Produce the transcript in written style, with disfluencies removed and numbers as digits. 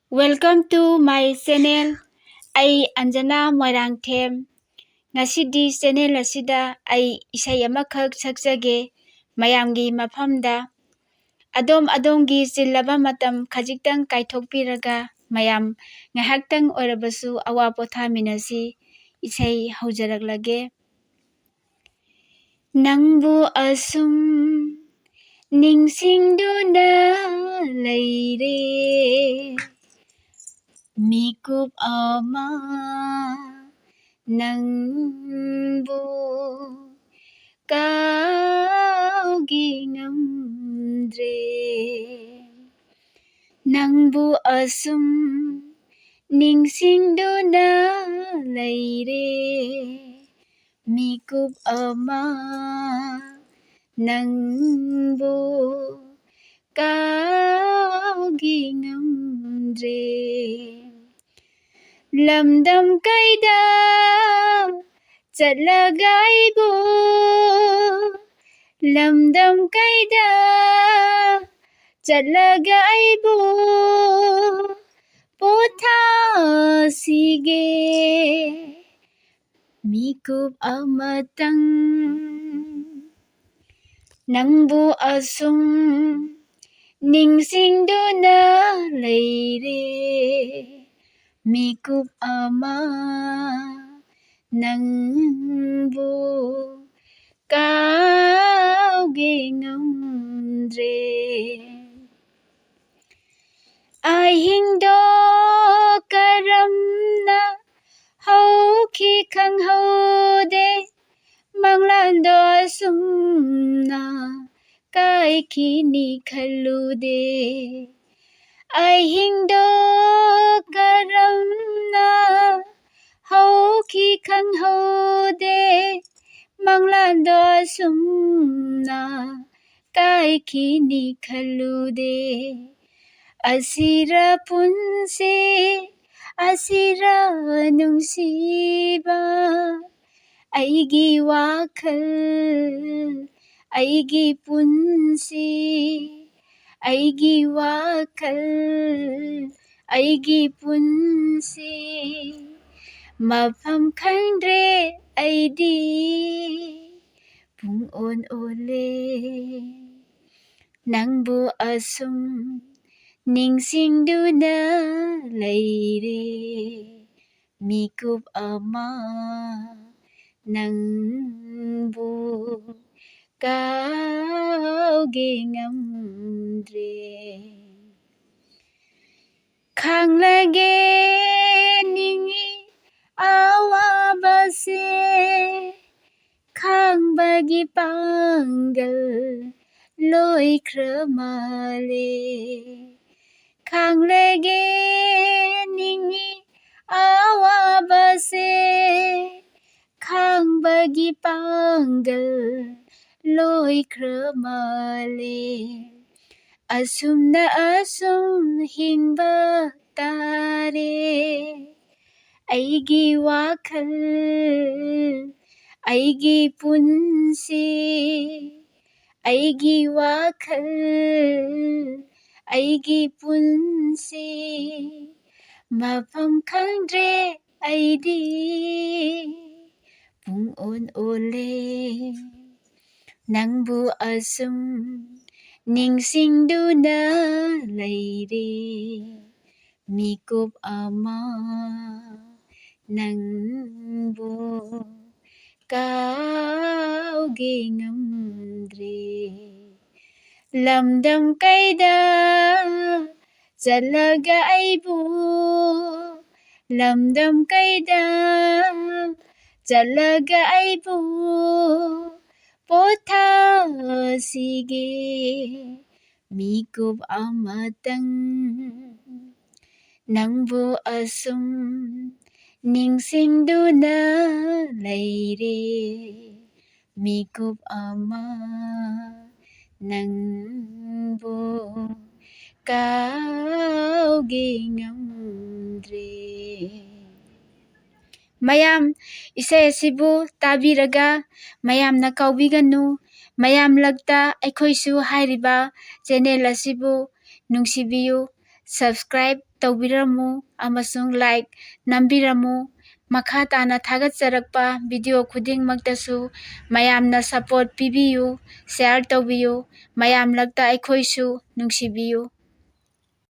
Welcome to my channel. I Anjana Moirangthem. Ngasidi channel asida I isai amakhak sakjage mayamgi mafamda. Adom-adomgi chillaba matam khajiktang kaithokpiraga mayam ngahaktang oirabasu awa pothaminasi isai haujaraklage. Nangbu asum ningsingduna leire. Mikup ama nangbu kaugi ngamdre. Nangbu asum ningsingduna leire. Mikup ama nangbu kaugi ngamdre. Lamdam kaida chatlaga aibu. Lamdam kaida chatlaga aibu. Pothasige mikup amatang. Nangbu asum ningsingduna leire. Mikup ama nangbu kaugi ngamdre. Ahingdo karamna hauki khanghode. Manglando asumna kaikhini khalude. Ahingdo karamna hauki khanghode. Manglando asumna kaikhini khalude. Asira punsi asira nungsiba. Aigi wakhal aigi punsi. Aigi wakhal aigi punsi. Mafam khangdre aidi pung on ole. Nangbu asum ningsingduna leire. Mikup ama nangbu kaugi ngamdre. Khanglage ningi awabase. Khangbagi panggal loikramale. Khanglage ningi awabase. Khangbagi panggal loikramale. Asumna asum hingba tare. Aigi wakhal aigi punsi. Aigi wakhal aigi punsi. Mafam khangdre aidi pung on ole. Nangbu asum ningsingduna leire. Mikup ama nangbu kaugi ngamdre. Lamdam kaida chatlaga aibu. Lamdam kaida chatlaga aibu. Pothasige mikup amatang. Nangbu asum ningsingduna leire. Mikup ama nangbu kaugi ngamdre. Mayam isai asibu tabiraga mayamna kaubiganu. Mayam lagta aikhoisu hairiba channel asibu nungsibiyu. ꯁꯕꯁꯀ꯭ꯔꯥꯏꯕ ꯇꯧꯕꯤꯔꯝꯃꯨ ꯑꯃꯁꯨꯡ like ꯅꯝꯕꯤꯔꯝꯃꯨ꯫ ꯃꯈꯥ ꯇꯥꯅ ꯊꯥꯒꯠꯆꯔꯛꯄ video ꯈꯨꯗꯤꯡꯃꯛꯇꯁꯨ ꯃꯌꯥꯝꯅ support ꯄꯤꯕꯤꯌꯨ, share ꯇꯧꯕꯤꯌꯨ, ꯃꯌꯥꯝ ꯂꯛꯇ ꯑꯩꯈꯣꯏꯁꯨ ꯅꯨꯡꯁꯤꯕꯤꯌꯨ꯫